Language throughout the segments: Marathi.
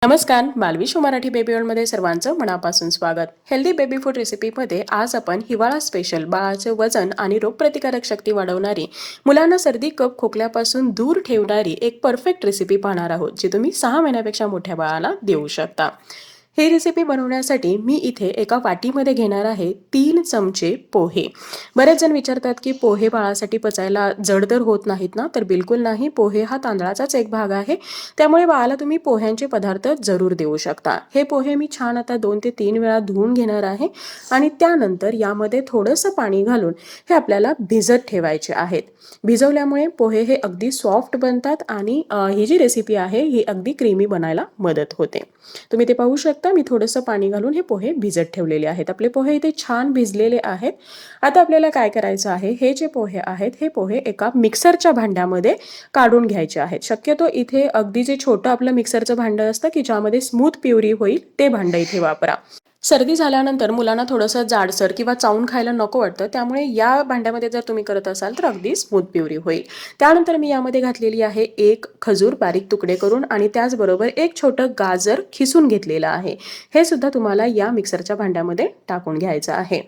नमस्कार, बालविश्व मराठी बेबीवर्ल्डमध्ये सर्वांचं मनापासून स्वागत. हेल्दी बेबी फूड रेसिपीमध्ये आज आपण हिवाळा स्पेशल बाळाचे वजन आणि रोगप्रतिकारक शक्ती वाढवणारी, मुलांना सर्दी कफ खोकल्यापासून दूर ठेवणारी एक परफेक्ट रेसिपी पाहणार आहोत, जी तुम्ही 6 महिन्यापेक्षा मोठ्या बाळाला देऊ शकता. ही रेसिपी बनवण्यासाठी मी इथे एका वाटीमध्ये घेणार आहे 3 चमचे पोहे. बरेच जण विचारतात की पोहे बाळासाठी पचायला जडतर होत नाहीत ना? तर बिलकुल नाही. पोहे हा तांदळाचाच एक भाग आहे, त्यामुळे बाळाला तुम्ही पोह्यांचे पदार्थ जरूर देऊ शकता. हे पोहे मी छान आता 2 ते 3 वेळा धुवून घेणार आहे आणि त्यानंतर यामध्ये थोडंसं पाणी घालून हे आपल्याला भिजत ठेवायचे आहेत. भिजवल्यामुळे पोहे हे अगदी सॉफ्ट बनतात आणि ही जी रेसिपी आहे ही अगदी क्रीमी बनायला मदत होते. तुम्ही ते पाहू शकता, मी थोडंसं पाणी घालून हे पोहे भिजत ठेवलेले आहेत. आपले पोहे इथे छान भिजलेले आहेत. आता आपल्याला काय करायचं आहे, हे जे पोहे आहेत हे पोहे एका मिक्सरच्या भांड्यामध्ये काढून घ्यायचे आहेत. शक्यतो इथे अगदी जे छोटं आपलं मिक्सरचं भांडं असतं की ज्यामध्ये स्मूथ प्युरी होईल ते भांडं इथे वापरा. सर्दी झाल्यानंतर मुलांना थोडंसं जाडसर किंवा चावून खायला नको वाटतं, त्यामुळे या भांड्यामध्ये जर तुम्ही करत असाल तर अगदी स्मूथ प्युरी होईल. त्यानंतर मी यामध्ये घातलेली आहे 1 खजूर बारीक तुकडे करून आणि त्याचबरोबर 1 छोटं गाजर खिसून घेतलेलं आहे. हे सुद्धा तुम्हाला या मिक्सरच्या भांड्यामध्ये टाकून घ्यायचं आहे.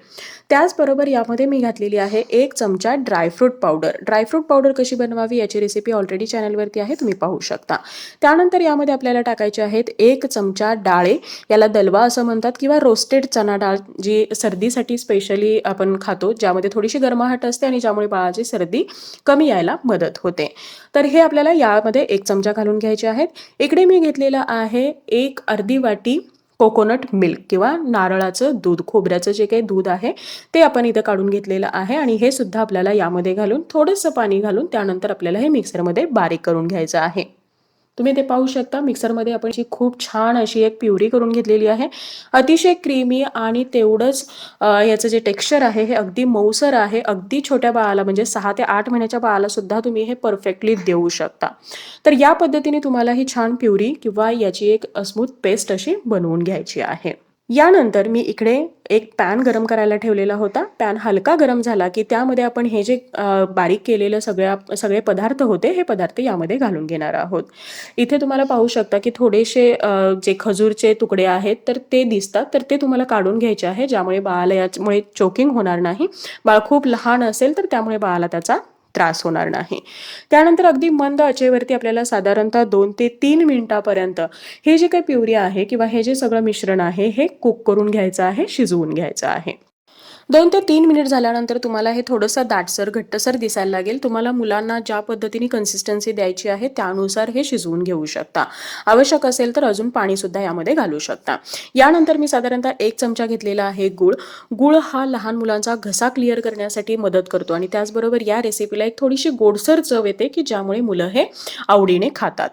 त्याचबरोबर यामध्ये मी घातलेली आहे 1 चमचा ड्रायफ्रूट पावडर. ड्रायफ्रूट पावडर कशी बनवावी याची रेसिपी ऑलरेडी चॅनलवरती आहे, तुम्ही पाहू शकता. त्यानंतर यामध्ये आपल्याला टाकायचे आहेत 1 चमचा डाळे, याला दलवा असं म्हणतात, किंवा रोस्टेड चना डाळ, जी सर्दीसाठी स्पेशली आपण खातो, ज्यामध्ये थोडीशी गरमाहट असते आणि ज्यामुळे बाळाची सर्दी कमी यायला मदत होते. तर हे आपल्याला यामध्ये 1 चमचा घालून घ्यायचे आहेत. इकडे मी घेतलेलं आहे 1 अर्धी वाटी कोकोनट मिल्क किंवा नारळाचं दूध, खोबऱ्याचं जे काही दूध आहे ते आपण इथं काढून घेतलेलं आहे आणि हे सुद्धा आपल्याला यामध्ये घालून थोडंसं पाणी घालून त्यानंतर आपल्याला हे मिक्सरमध्ये बारीक करून घ्यायचं आहे. तुम्ही ते पाहू शकता, मिक्सरमध्ये आपण खूप छान अशी एक प्युरी करून घेतलेली आहे. अतिशय क्रीमी आणि तेवढंच याचं जे टेक्स्चर आहे हे अगदी मऊसर आहे. अगदी छोट्या बाळाला म्हणजे 6 ते 8 महिन्याच्या बाळाला सुद्धा तुम्ही हे परफेक्टली देऊ शकता. तर या पद्धतीने तुम्हाला ही छान प्युरी किंवा याची एक स्मूथ पेस्ट अशी बनवून घ्यायची आहे. यानंतर मी इकडे एक पॅन गरम करायला ठेवलेला होता. पॅन हलका गरम झाला की त्यामध्ये आपण हे जे बारीक केलेलं सगळे पदार्थ होते हे पदार्थ यामध्ये घालून घेणार आहोत. इथे तुम्हाला पाहू शकता की थोडेसे जे खजूरचे तुकडे आहेत तर ते दिसतात, तर ते तुम्हाला काढून घ्यायचे आहे, ज्यामुळे बाळाला यामुळे चोकिंग होणार नाही. बाळ खूप लहान असेल तर त्यामुळे बाळाला त्याचा त्रास होणार नाही. त्यानंतर अगदी मंद आचेवरती आपल्याला साधारणतः 2 ते 3 मिनिटापर्यंत हे जे काही प्युरी आहे किंवा हे जे सगळं मिश्रण आहे हे कुक करून घ्यायचं आहे, शिजवून घ्यायचं आहे. 2 ते 3 मिनिट झाल्यानंतर तुम्हाला हे थोडंसं दाटसर घट्टसर दिसायला लागेल. तुम्हाला मुलांना ज्या पद्धतीने कन्सिस्टन्सी द्यायची आहे त्यानुसार हे शिजवून घेऊ शकता. आवश्यक असेल तर अजून पाणी सुद्धा यामध्ये घालू शकता. यानंतर मी साधारणतः 1 चमचा घेतलेला आहे गूळ. गूळ हा लहान मुलांचा घसा क्लिअर करण्यासाठी मदत करतो आणि त्याचबरोबर या रेसिपीला एक थोडीशी गोडसर चव येते की ज्यामुळे मुलं हे आवडीने खातात.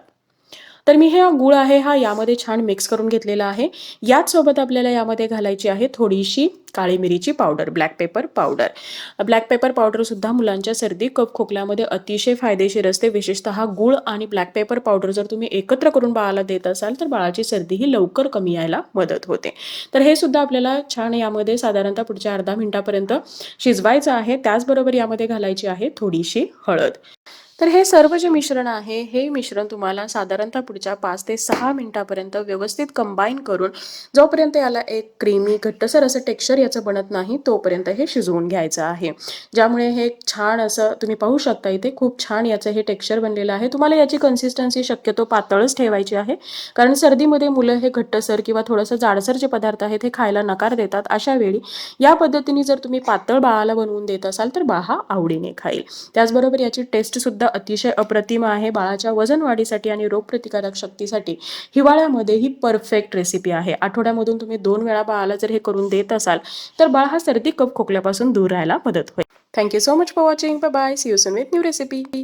तर मी हे गूळ आहे हा यामध्ये छान मिक्स करून घेतलेला आहे. याच सोबत आपल्याला यामध्ये घालायची आहे थोडीशी काळी मिरीची powder, black pepper powder. Black pepper powder सुद्धा मुलांच्या सर्दी कफ खोकल्यामध्ये अतिशय फायदेशीर असते. विशेषतः गूळ आणि ब्लॅक पेपर पावडर जर तुम्ही एकत्र करून बाळाला देत असाल तर बाळाची सर्दी ही लवकर कमी यायला मदत होते. तर हे सुद्धा आपल्याला छान यामध्ये साधारणतः पुढच्या अर्धा मिनिटापर्यंत शिजवायचं आहे. त्याचबरोबर यामध्ये घालायची आहे थोडीशी हळद. तर हे सर्व जे मिश्रण आहे हे मिश्रण तुम्हाला साधारणतः पुढच्या 5 ते 6 मिनिटापर्यंत व्यवस्थित कंबाईन करून जोपर्यंत याला एक क्रीमी घट्टसर असं टेक्स्चर याचं बनत नाही तोपर्यंत हे शिजवून घ्यायचं आहे. ज्यामुळे हे छान असं तुम्ही पाहू शकता, इथे खूप छान याचं हे टेक्स्चर बनलेलं आहे. तुम्हाला याची कन्सिस्टन्सी शक्यतो पातळच ठेवायची आहे, कारण सर्दीमध्ये मुलं हे घट्टसर किंवा थोडंसं जाडसर जे पदार्थ आहेत हे खायला नकार देतात. अशा वेळी या पद्धतीने जर तुम्ही पातळ बाळाला बनवून देत असाल तर बाळ हा आवडीने खाईल. त्याचबरोबर याची टेस्ट सुद्धा अतिशय अप्रतिम आहे. बाळाच्या वजन वाढीसाठी आणि रोगप्रतिकारक शक्तीसाठी हिवाळ्यामध्ये ही परफेक्ट रेसिपी आहे. आठवड्यामधून तुम्ही 2 वेळा बाळाला जर हे करून देत असाल तर बाळ हा सर्दी कफ खोकल्यापासून दूर राहायला मदत होईल. Thank you so much for watching. Bye bye. See you soon with new recipe.